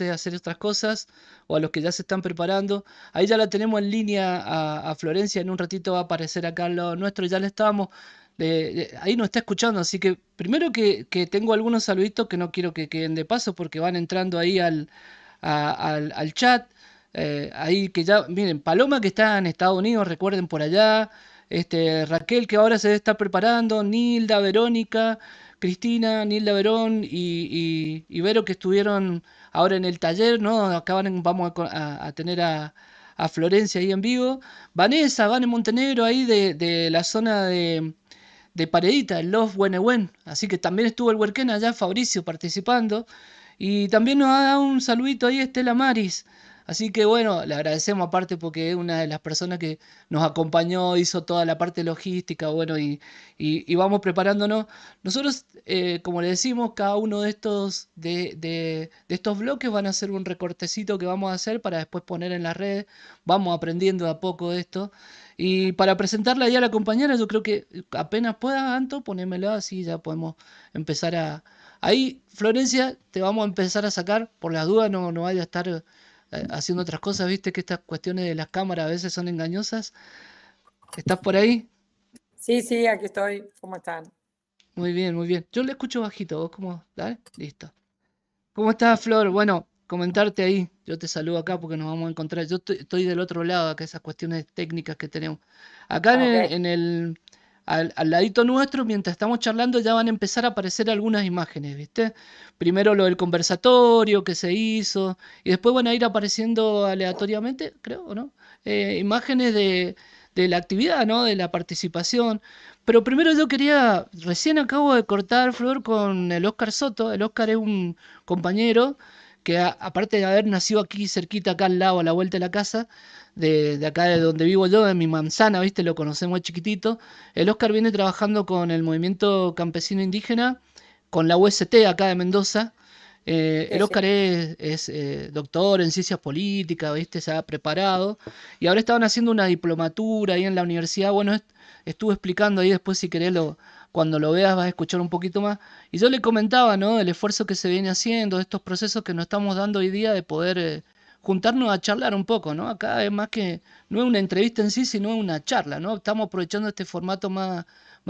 hacer otras cosas o a los que ya se están preparando. Ahí ya la tenemos en línea a Florencia, en un ratito va a aparecer acá al lado nuestro, ya le estábamos, ahí nos está escuchando, así que primero que tengo algunos saluditos que no quiero que queden de paso porque van entrando ahí al chat. Ahí que ya, miren, Paloma que está en Estados Unidos, recuerden por allá, Raquel que ahora se debe estar preparando, Nilda, Verónica, Cristina, Nilda Verón y Vero que estuvieron ahora en el taller, ¿no? Vamos a tener a Florencia ahí en vivo. Vanessa, Vane Montenegro ahí de la zona de Paredita, el Love Buenehuen. Así que también estuvo el Huerquén allá, Fabricio, participando. Y también nos ha dado un saludito ahí Estela Maris. Así que bueno, le agradecemos aparte porque es una de las personas que nos acompañó, hizo toda la parte logística, bueno, y vamos preparándonos. Nosotros, como le decimos, cada uno de estos bloques van a ser un recortecito que vamos a hacer para después poner en las redes. Vamos aprendiendo de a poco de esto. Y para presentarla ya a la compañera, yo creo que apenas pueda, Anto, ponémela así, ya podemos empezar a... Ahí, Florencia, te vamos a empezar a sacar, por las dudas no vaya a estar haciendo otras cosas, viste que estas cuestiones de las cámaras a veces son engañosas. ¿Estás por ahí? Sí, sí, aquí estoy. ¿Cómo están? Muy bien, muy bien. Yo le escucho bajito, ¿vos cómo? ¿Dale? Listo. ¿Cómo estás, Flor? Bueno, comentarte ahí. Yo te saludo acá porque nos vamos a encontrar. Yo estoy del otro lado acá, esas cuestiones técnicas que tenemos. Acá Ok, al ladito nuestro, mientras estamos charlando, ya van a empezar a aparecer algunas imágenes, ¿viste? Primero lo del conversatorio que se hizo, y después van a ir apareciendo aleatoriamente, creo, ¿o no? Imágenes de la actividad, ¿no? De la participación. Pero primero yo quería, recién acabo de cortar, Flor, con el Oscar Soto. El Oscar es un compañero que aparte de haber nacido aquí cerquita, acá al lado, a la vuelta de la casa, de acá de donde vivo yo, de mi manzana, ¿viste? Lo conocemos de chiquitito. El Oscar viene trabajando con el movimiento campesino indígena, con la UST acá de Mendoza. sí, El sí. Oscar es doctor en ciencias políticas, ¿viste? Se ha preparado. Y ahora estaban haciendo una diplomatura ahí en la universidad. Bueno, estuve explicando ahí después si querés cuando lo veas vas a escuchar un poquito más. Y yo le comentaba, ¿no? El esfuerzo que se viene haciendo, de estos procesos que nos estamos dando hoy día de poder juntarnos a charlar un poco, ¿no? Acá es más que, no es una entrevista en sí, sino una charla, ¿no? Estamos aprovechando este formato más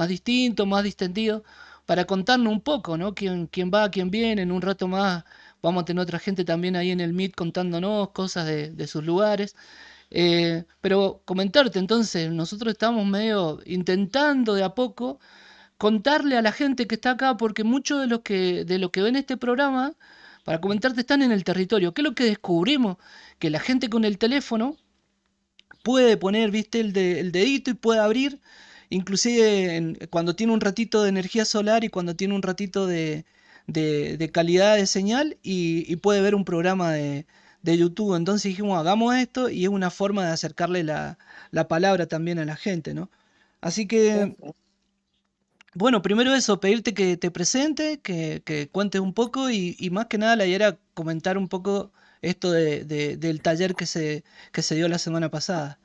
distinto, más distendido, para contarnos un poco, ¿no? Quién va, quién viene, en un rato más vamos a tener otra gente también ahí en el Meet contándonos cosas de sus lugares. Pero comentarte, entonces, nosotros estamos medio intentando de a poco contarle a la gente que está acá, porque muchos de lo que ven este programa, para comentarte, están en el territorio. ¿Qué es lo que descubrimos? Que la gente con el teléfono puede poner, viste, el dedito y puede abrir, inclusive cuando tiene un ratito de energía solar y cuando tiene un ratito de calidad de señal y puede ver un programa de YouTube. Entonces dijimos, hagamos esto y es una forma de acercarle la palabra también a la gente, ¿no? Así Sí, que sí. bueno, primero eso, pedirte que te presente, que cuentes un poco y más que nada la idea era comentar un poco esto del taller que se dio la semana pasada.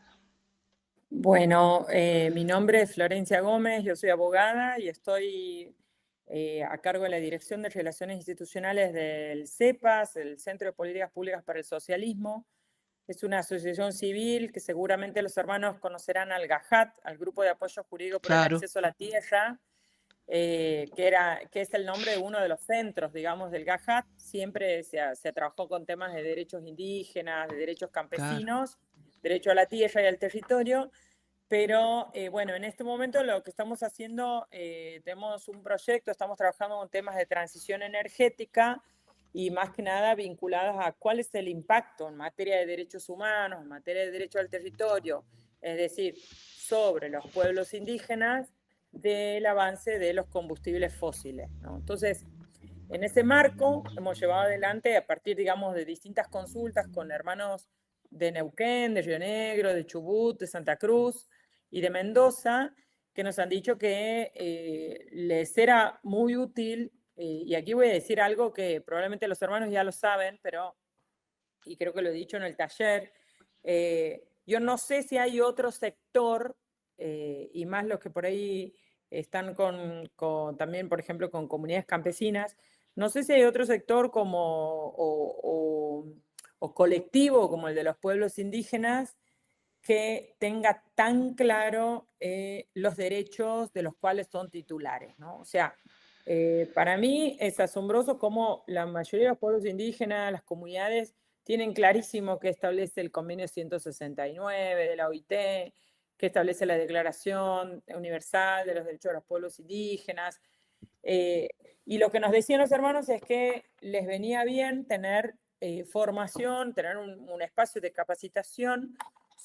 Bueno, mi nombre es Florencia Gómez, yo soy abogada y estoy a cargo de la Dirección de Relaciones Institucionales del CEPAS, el Centro de Políticas Públicas para el Socialismo. Es una asociación civil que seguramente los hermanos conocerán al GAJAT, al Grupo de Apoyo Jurídico por el Claro, Acceso a la Tierra, que es el nombre de uno de los centros, digamos, del GAJAT. Siempre se trabajó con temas de derechos indígenas, de derechos claro. campesinos, derecho a la tierra y al territorio, pero bueno, en este momento lo que estamos haciendo, tenemos un proyecto, estamos trabajando con temas de transición energética y más que nada vinculados a cuál es el impacto en materia de derechos humanos, en materia de derecho al territorio, es decir, sobre los pueblos indígenas del avance de los combustibles fósiles, ¿no? Entonces, en ese marco hemos llevado adelante, a partir, digamos, de distintas consultas con hermanos de Neuquén, de Río Negro, de Chubut, de Santa Cruz y de Mendoza, que nos han dicho que les era muy útil, y aquí voy a decir algo que probablemente los hermanos ya lo saben, pero, y creo que lo he dicho en el taller, yo no sé si hay otro sector, y más los que por ahí están también, por ejemplo, con comunidades campesinas, No sé si hay otro sector como, o colectivo como el de los pueblos indígenas que tenga tan claro los derechos de los cuales son titulares, ¿no? O sea, para mí es asombroso cómo la mayoría de los pueblos indígenas, las comunidades, tienen clarísimo qué establece el convenio 169 de la OIT, qué establece la Declaración Universal de los Derechos de los Pueblos Indígenas. Eh, y lo que nos decían los hermanos es que les venía bien tener formación, tener un espacio de capacitación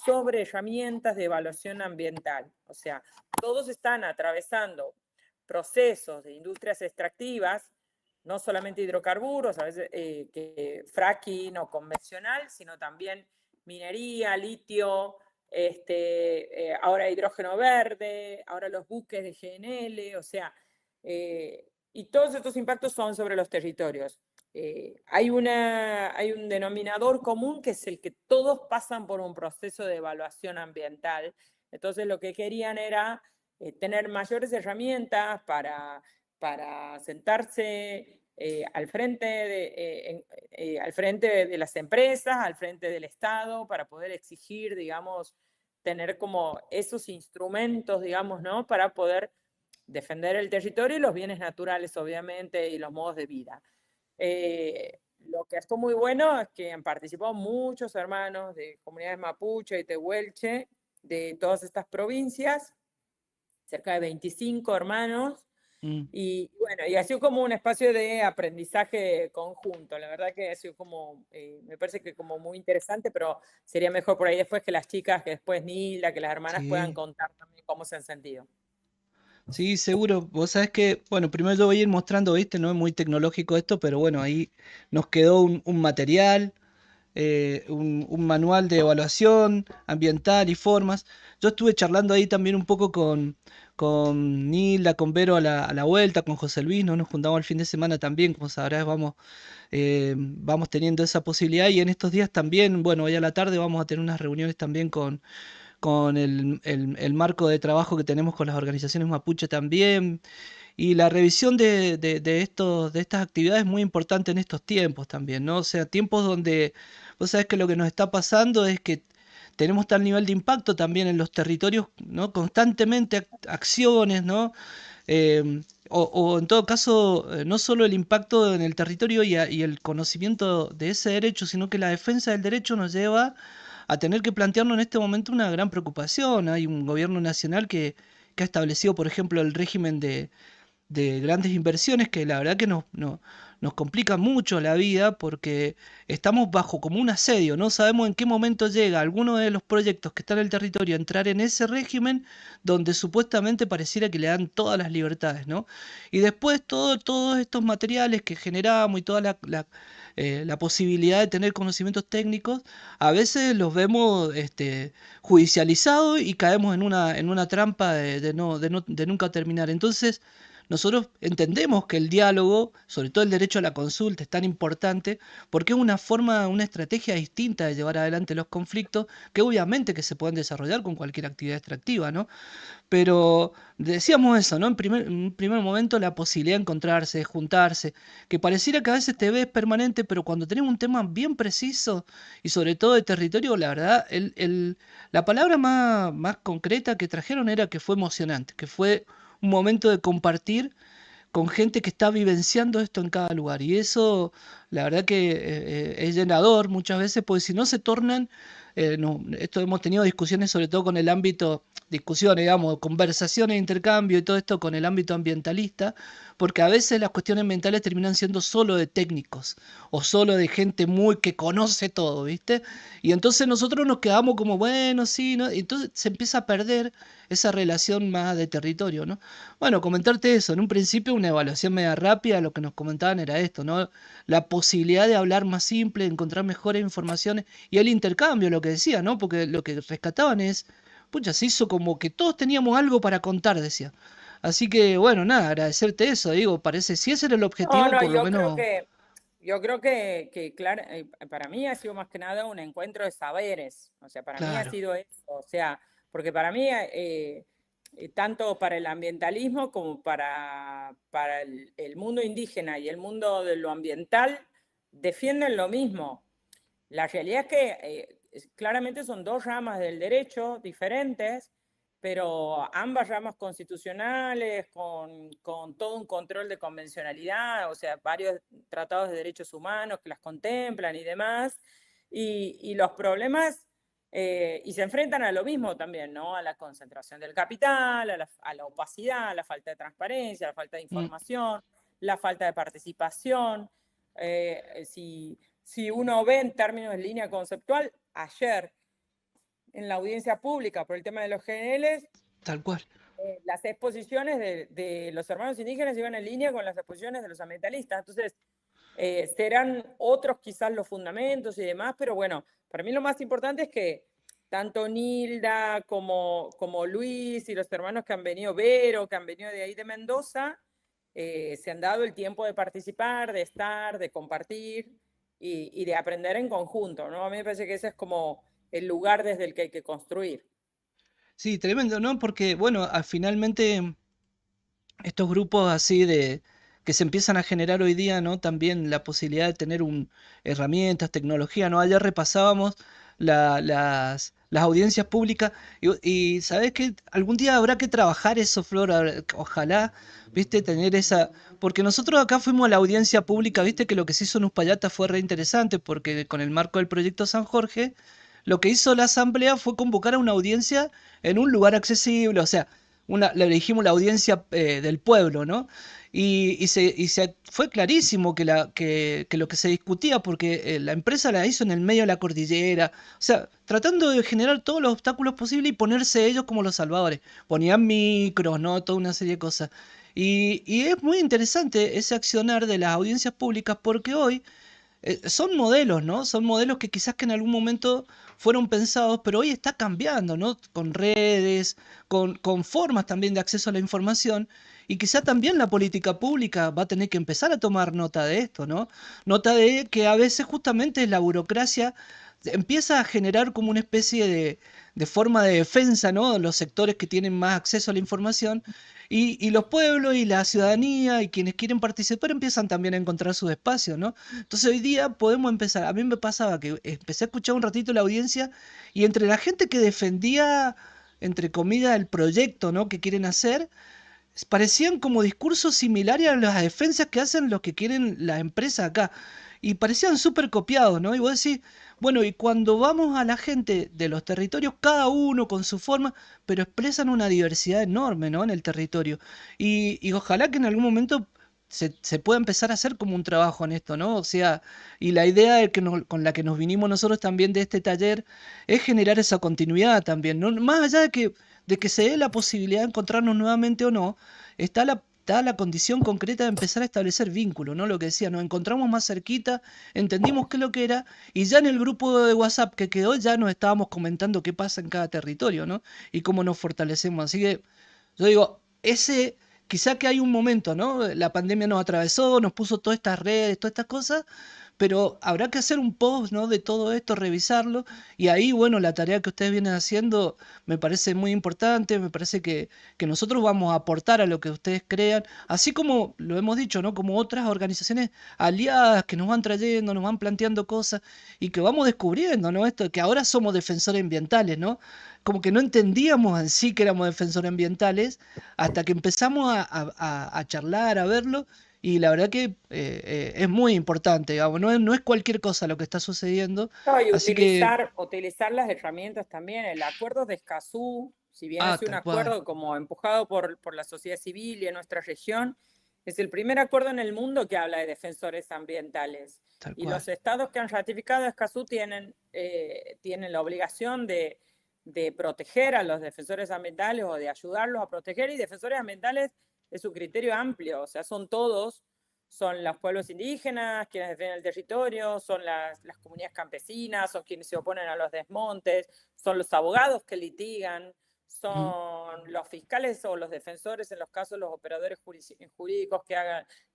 sobre herramientas de evaluación ambiental. O sea, todos están atravesando procesos de industrias extractivas, no solamente hidrocarburos, a veces fracking o convencional, sino también minería, litio, ahora hidrógeno verde, ahora los buques de GNL, o sea, y todos estos impactos son sobre los territorios. Hay un denominador común que es el que todos pasan por un proceso de evaluación ambiental. Entonces lo que querían era tener mayores herramientas para sentarse al frente de las empresas, al frente del Estado, para poder exigir, digamos, tener como esos instrumentos, digamos, ¿no? Para poder defender el territorio y los bienes naturales, obviamente, y los modos de vida. Lo que estuvo muy bueno es que han participado muchos hermanos de comunidades mapuche y tehuelche de todas estas provincias, cerca de 25 hermanos, Mm. y bueno, y ha sido como un espacio de aprendizaje conjunto. La verdad que ha sido como, me parece que como muy interesante, pero sería mejor por ahí después que las chicas, que después Nilda, que las hermanas puedan Sí. contar también cómo se han sentido. Sí, seguro. Vos sabés que, bueno, primero yo voy a ir mostrando, viste, no es muy tecnológico esto, pero bueno, ahí nos quedó un material, un manual de evaluación ambiental y formas. Yo estuve charlando ahí también un poco con Nilda, con Vero a la vuelta, con José Luis, ¿no? Nos juntamos el fin de semana también, como sabrás, vamos teniendo esa posibilidad y en estos días también, bueno, hoy a la tarde vamos a tener unas reuniones también con el marco de trabajo que tenemos con las organizaciones mapuche también. Y la revisión de estas actividades es muy importante en estos tiempos también, ¿no? O sea, tiempos donde vos sabés que lo que nos está pasando es que tenemos tal nivel de impacto también en los territorios, ¿no? Constantemente acciones, ¿no? O en todo caso, no solo el impacto en el territorio y el conocimiento de ese derecho, sino que la defensa del derecho nos lleva a tener que plantearnos en este momento una gran preocupación. Hay un gobierno nacional que ha establecido, por ejemplo, el régimen de grandes inversiones que la verdad que nos complica mucho la vida porque estamos bajo como un asedio, no sabemos en qué momento llega alguno de los proyectos que están en el territorio a entrar en ese régimen donde supuestamente pareciera que le dan todas las libertades, ¿no? Y después todos estos materiales que generamos y toda la posibilidad de tener conocimientos técnicos, a veces los vemos judicializados y caemos en una trampa de nunca terminar. Entonces, nosotros entendemos que el diálogo, sobre todo el derecho a la consulta, es tan importante porque es una forma, una estrategia distinta de llevar adelante los conflictos que obviamente que se pueden desarrollar con cualquier actividad extractiva, ¿no? Pero decíamos eso, ¿no? En un primer momento la posibilidad de encontrarse, de juntarse, que pareciera que a veces te ves permanente, pero cuando tenemos un tema bien preciso y sobre todo de territorio, la verdad, la palabra más concreta que trajeron era que fue emocionante, que fue un momento de compartir con gente que está vivenciando esto en cada lugar. Y eso, la verdad que es llenador muchas veces, porque si no se tornan, esto hemos tenido discusiones sobre todo con el ámbito, discusiones, digamos, conversaciones, intercambio y todo esto con el ámbito ambientalista, porque a veces las cuestiones ambientales terminan siendo solo de técnicos o solo de gente muy que conoce todo, ¿viste? Y entonces nosotros nos quedamos como, bueno, sí, ¿no? Y entonces se empieza a perder esa relación más de territorio, ¿no? Bueno, comentarte eso, en un principio una evaluación media rápida, lo que nos comentaban era esto, ¿no? La posibilidad de hablar más simple, de encontrar mejores informaciones y el intercambio, lo que decía, ¿no? Porque lo que rescataban es, pucha, se hizo como que todos teníamos algo para contar, decía. Así que, bueno, nada, agradecerte eso, digo, parece, si ese era el No, objetivo, no, por lo menos, yo creo que claro, para mí ha sido más que nada un encuentro de saberes. O sea, para mí ha claro, sido eso. O sea, porque para mí tanto para el ambientalismo como para el mundo indígena y el mundo de lo ambiental, defienden lo mismo. La realidad es que claramente son dos ramas del derecho diferentes, pero ambas ramas constitucionales, con todo un control de convencionalidad, o sea, varios tratados de derechos humanos que las contemplan y demás, y los problemas, y se enfrentan a lo mismo también, ¿no? A la concentración del capital, a la opacidad, a la falta de transparencia, a la falta de Mm. información, la falta de participación. Si uno ve en términos de línea conceptual, ayer en la audiencia pública por el tema de los GNLs, Tal cual. las exposiciones de los hermanos indígenas iban en línea con las exposiciones de los ambientalistas. Entonces, serán otros quizás los fundamentos y demás, pero bueno, para mí lo más importante es que tanto Nilda como Luis y los hermanos que han venido, Vero, que han venido de ahí de Mendoza, se han dado el tiempo de participar, de estar, de compartir y de aprender en conjunto, ¿no? A mí me parece que ese es como el lugar desde el que hay que construir. Sí, tremendo, ¿no? Porque, bueno, finalmente estos grupos así de que se empiezan a generar hoy día, ¿no? También la posibilidad de tener herramientas, tecnología, ¿no? Ayer repasábamos las audiencias públicas y ¿sabes qué? Algún día habrá que trabajar eso, Flor, ojalá, ¿viste? Tener esa... Porque nosotros acá fuimos a la audiencia pública, ¿viste? Que lo que se hizo en Uspallata fue re interesante porque con el marco del proyecto San Jorge, lo que hizo la asamblea fue convocar a una audiencia en un lugar accesible, o sea, le dijimos la audiencia del pueblo, ¿no? Fue clarísimo que lo que se discutía, porque la empresa la hizo en el medio de la cordillera, o sea, tratando de generar todos los obstáculos posibles y ponerse ellos como los salvadores. Ponían micros, ¿no? Toda una serie de cosas. Y es muy interesante ese accionar de las audiencias públicas porque hoy son modelos, ¿no? Son modelos que quizás que en algún momento fueron pensados, pero hoy está cambiando, ¿no? Con redes, con formas también de acceso a la información, y quizá también la política pública va a tener que empezar a tomar nota de esto, ¿no? Nota de que a veces justamente la burocracia empieza a generar como una especie de forma de defensa, ¿no? Los sectores que tienen más acceso a la información y los pueblos y la ciudadanía y quienes quieren participar empiezan también a encontrar sus espacios, ¿no? Entonces hoy día podemos empezar. A mí me pasaba que empecé a escuchar un ratito la audiencia y entre la gente que defendía, entre comillas, el proyecto, ¿no? que quieren hacer, parecían como discursos similares a las defensas que hacen los que quieren las empresas acá. Y parecían súper copiados, ¿no? Y vos decís, bueno, y cuando vamos a la gente de los territorios, cada uno con su forma, pero expresan una diversidad enorme, ¿no? En el territorio. Y ojalá que en algún momento se pueda empezar a hacer como un trabajo en esto, ¿no? O sea, y la idea con la que nos vinimos nosotros también de este taller es generar esa continuidad también, ¿no? Más allá de que se dé la posibilidad de encontrarnos nuevamente o no, está la condición concreta de empezar a establecer vínculos, ¿no? Lo que decía, nos encontramos más cerquita, entendimos qué es lo que era, y ya en el grupo de WhatsApp que quedó, ya nos estábamos comentando qué pasa en cada territorio, ¿no? Y cómo nos fortalecemos. Así que yo digo, quizá que hay un momento, ¿no? La pandemia nos atravesó, nos puso todas estas redes, todas estas cosas, pero habrá que hacer un post, ¿no? De todo esto, revisarlo, y ahí, bueno, la tarea que ustedes vienen haciendo me parece muy importante, me parece que nosotros vamos a aportar a lo que ustedes crean, así como lo hemos dicho, ¿no? Como otras organizaciones aliadas que nos van trayendo, nos van planteando cosas, y que vamos descubriendo, ¿no? Esto, que ahora somos defensores ambientales, ¿no? Como que no entendíamos en sí que éramos defensores ambientales hasta que empezamos a charlar, a verlo, y la verdad que es muy importante, digamos, no es cualquier cosa lo que está sucediendo, No, y así que, utilizar las herramientas también. El acuerdo de Escazú, si bien ha sido un tal cual, acuerdo como empujado por la sociedad civil y en nuestra región, es el primer acuerdo en el mundo que habla de defensores ambientales. tal Y cual. los estados que han ratificado Escazú tienen la obligación de proteger a los defensores ambientales o de ayudarlos a proteger. Y defensores ambientales es un criterio amplio, o sea, son todos, son los pueblos indígenas, quienes defienden el territorio, son las comunidades campesinas, son quienes se oponen a los desmontes, son los abogados que litigan, Ujú. son los fiscales o los defensores, en los casos los operadores jurídicos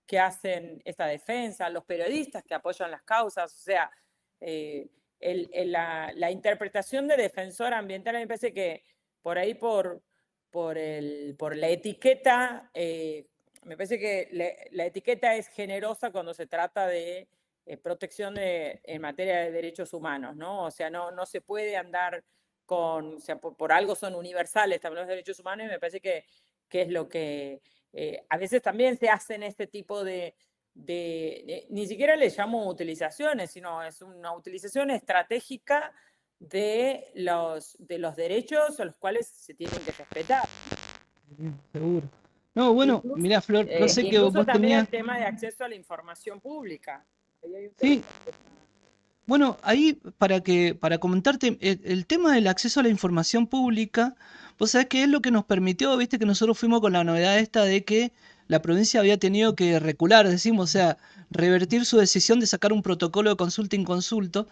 que hacen esta defensa, los periodistas que apoyan las causas, o sea, la interpretación de defensor ambiental, a mí me parece que por ahí por la etiqueta. Me parece que la etiqueta es generosa cuando se trata de protección en materia de derechos humanos, ¿no? O sea, no se puede andar o sea, por algo son universales también los derechos humanos, y me parece que es lo que a veces también se hacen este tipo ni siquiera le llamo utilizaciones, sino es una utilización estratégica de los derechos a los cuales se tienen que respetar. Seguro. No, bueno, Incluso, mirá, Flor, yo sé que incluso vos también tenías... el tema de acceso a la información pública. Ahí hay un tema Sí, también. bueno, ahí para comentarte, el tema del acceso a la información pública, vos sabés que es lo que nos permitió, viste, que nosotros fuimos con la novedad esta de que la provincia había tenido que recular, decimos, o sea, revertir su decisión de sacar un protocolo de consulta inconsulto.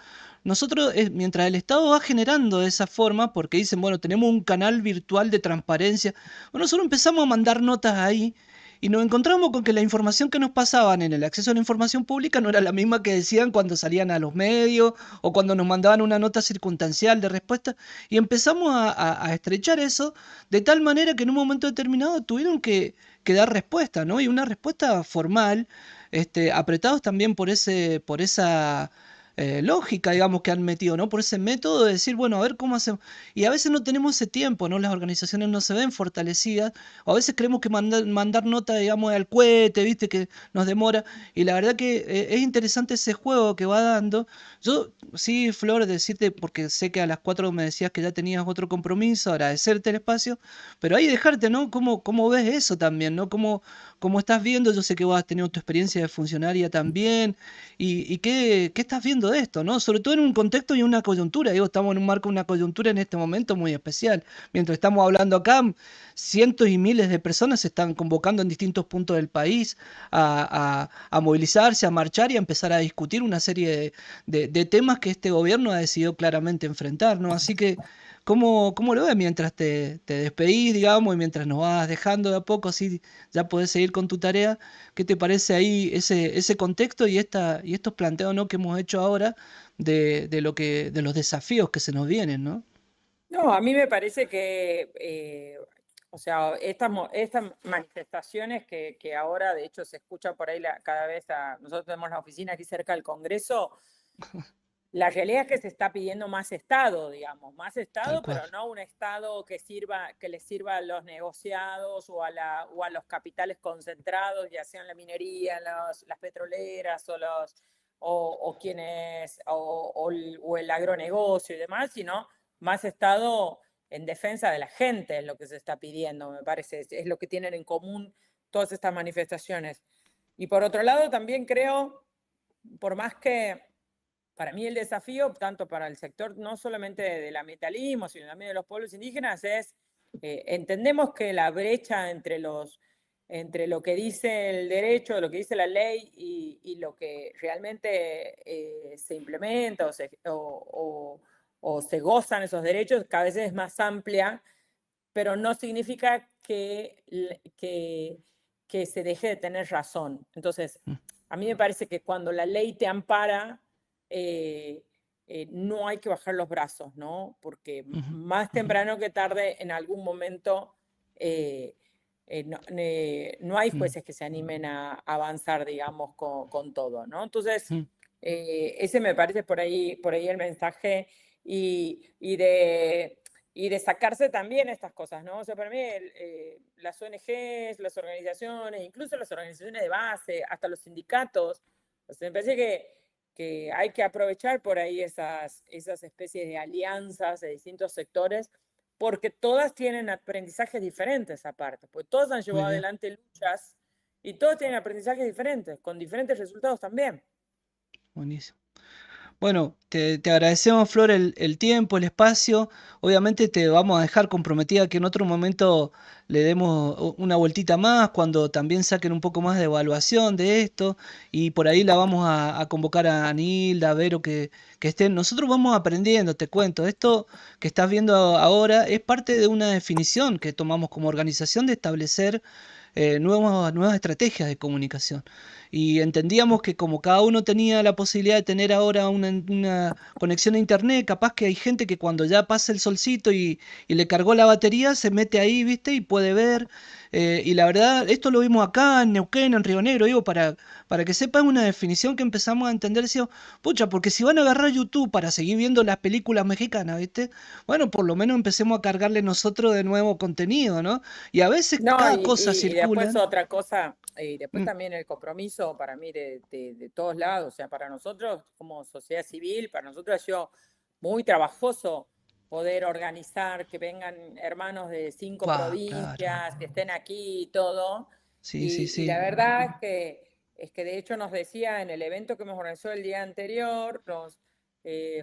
Nosotros, mientras el Estado va generando de esa forma, porque dicen, bueno, tenemos un canal virtual de transparencia, bueno, nosotros empezamos a mandar notas ahí. Y nos encontramos con que la información que nos pasaban en el acceso a la información pública no era la misma que decían cuando salían a los medios o cuando nos mandaban una nota circunstancial de respuesta. Y empezamos a estrechar eso de tal manera que en un momento determinado tuvieron que dar respuesta, ¿no? Y una respuesta formal, apretados también por esa lógica, digamos, que han metido, ¿no? Por ese método de decir, bueno, a ver cómo hacemos. Y a veces no tenemos ese tiempo, ¿no? Las organizaciones no se ven fortalecidas, o a veces creemos que mandar nota, digamos, al cohete, ¿viste? Que nos demora. Y la verdad que es interesante ese juego que va dando. Yo, sí, Flor, decirte, porque sé que a las 4 me decías que ya tenías otro compromiso, agradecerte el espacio, pero ahí dejarte, ¿no? ¿Cómo ves eso también, ¿no? ¿Cómo estás viendo? Yo sé que vos has tenido tu experiencia de funcionaria también. ¿Y qué estás viendo de esto, ¿no? Sobre todo en un contexto y una coyuntura. Digo, estamos en un marco, una coyuntura en este momento muy especial. Mientras estamos hablando acá, cientos y miles de personas se están convocando en distintos puntos del país a movilizarse, a marchar y a empezar a discutir una serie de temas que este gobierno ha decidido claramente enfrentar, ¿no? Así que, ¿cómo lo ves mientras te despedís, digamos, y mientras nos vas dejando de a poco, así ya podés seguir con tu tarea? ¿Qué te parece ahí ese contexto y estos planteos, ¿no? que hemos hecho ahora de los desafíos que se nos vienen, ¿no? No, a mí me parece que, o sea, estas manifestaciones que ahora, de hecho, se escucha por ahí cada vez, nosotros tenemos la oficina aquí cerca del Congreso. La realidad es que se está pidiendo más Estado, digamos, más Tal Estado, cual. pero no un Estado que les sirva a los negociados o a los capitales concentrados, ya sean la minería, las petroleras o quienes, o el agronegocio y demás, sino más Estado en defensa de la gente, es lo que se está pidiendo, me parece, es lo que tienen en común todas estas manifestaciones. Y por otro lado, también creo, por más que para mí el desafío, tanto para el sector no solamente del ambientalismo, sino también de los pueblos indígenas, es, entendemos que la brecha entre lo que dice el derecho, lo que dice la ley y lo que realmente se implementa o se gozan esos derechos, cada vez es más amplia, pero no significa que se deje de tener razón. Entonces, Mm, a mí me parece que cuando la ley te ampara, no hay que bajar los brazos, ¿no? Porque ujú, más ujú, temprano que tarde, en algún momento, no hay mm, jueces que se animen a avanzar, digamos, con todo, ¿no? Entonces, mm, ese me parece por ahí el mensaje y de sacarse también estas cosas, ¿no? O sea, para mí las ONGs, las organizaciones, incluso las organizaciones de base, hasta los sindicatos, o sea, me parece que hay que aprovechar por ahí esas especies de alianzas de distintos sectores, porque todas tienen aprendizajes diferentes aparte, porque todos han muy llevado bien, adelante luchas y todos tienen aprendizajes diferentes, con diferentes resultados también. buenísimo. Bueno, te agradecemos, Flor, el tiempo, el espacio. Obviamente te vamos a dejar comprometida que en otro momento le demos una vueltita más, cuando también saquen un poco más de evaluación de esto, y por ahí la vamos a convocar a Anilda, a Vero, que estén. Nosotros vamos aprendiendo, te cuento. Esto que estás viendo ahora es parte de una definición que tomamos como organización de establecer nuevas estrategias de comunicación. y entendíamos que como cada uno tenía la posibilidad de tener ahora una conexión a internet, capaz que hay gente que cuando ya pasa el solcito y le cargó la batería, se mete ahí, ¿viste? Y puede ver. Y la verdad, esto lo vimos acá en Neuquén, en Río Negro, digo, para que sepan una definición que empezamos a entender, decía, pucha, porque si van a agarrar YouTube para seguir viendo las películas mexicanas, ¿viste? Bueno, por lo menos empecemos a cargarle nosotros de nuevo contenido, ¿no? Y a veces No, cada cosa y después circulan. otra cosa, y después Mm, también el compromiso para mí de todos lados, o sea, para nosotros como sociedad civil, para nosotros ha sido muy trabajoso poder organizar que vengan hermanos de 5 claro. provincias, que estén aquí y todo. Sí, sí, Y la sí. verdad es que de hecho nos decía en el evento que hemos organizado el día anterior,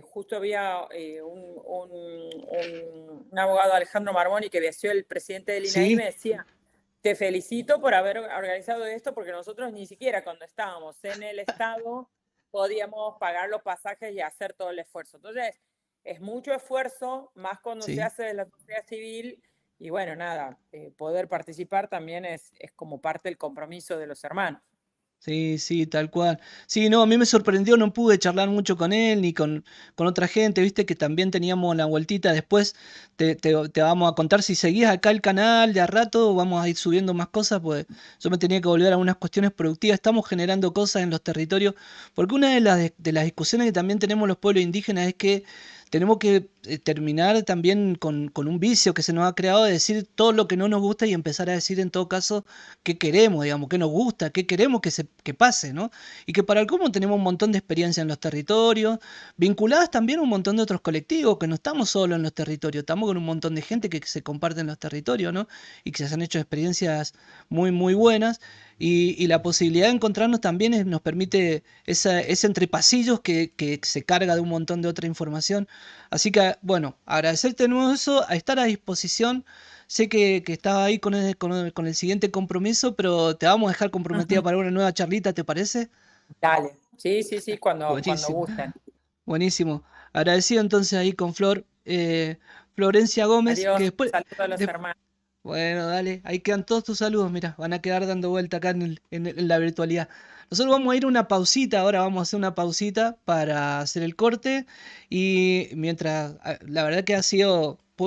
justo había un abogado, Alejandro Marmoni, que había sido el presidente del INAI, me Sí, decía, te felicito por haber organizado esto, porque nosotros ni siquiera cuando estábamos en el Estado podíamos pagar los pasajes y hacer todo el esfuerzo. Entonces, es mucho esfuerzo, más cuando se sí. hace de la sociedad civil, y bueno, nada, poder participar también es como parte del compromiso de los hermanos. Sí, sí, tal cual. Sí, no, a mí me sorprendió, no pude charlar mucho con él ni con otra gente, viste que también teníamos la vueltita. Después te vamos a contar si seguís acá el canal de a rato, vamos a ir subiendo más cosas, pues yo me tenía que volver a unas cuestiones productivas. Estamos generando cosas en los territorios, porque una de las discusiones que también tenemos los pueblos indígenas es que tenemos que terminar también con un vicio que se nos ha creado de decir todo lo que no nos gusta y empezar a decir en todo caso qué queremos, digamos, qué nos gusta, qué queremos que pase, ¿no? Y que para el cómo tenemos un montón de experiencia en los territorios, vinculadas también a un montón de otros colectivos, que no estamos solo en los territorios, estamos con un montón de gente que se comparte en los territorios, ¿no? Y que se han hecho experiencias muy, muy buenas. Y la posibilidad de encontrarnos también nos permite ese entre pasillos que se carga de un montón de otra información. Así que, bueno, agradecerte de nuevo eso, a estar a disposición. Sé que estaba ahí con el siguiente compromiso, pero te vamos a dejar comprometida Ujú. para una nueva charlita, ¿te parece? Dale, sí, sí, sí, cuando Buenísimo, gusten. buenísimo. Agradecido entonces ahí con Flor, Florencia Gómez, que Adiós, después, saludos a los de- hermanos. bueno, dale, ahí quedan todos tus saludos, mira, van a quedar dando vuelta acá en la virtualidad. Nosotros vamos a ir a una pausita, ahora vamos a hacer una pausita para hacer el corte y mientras, la verdad que ha sido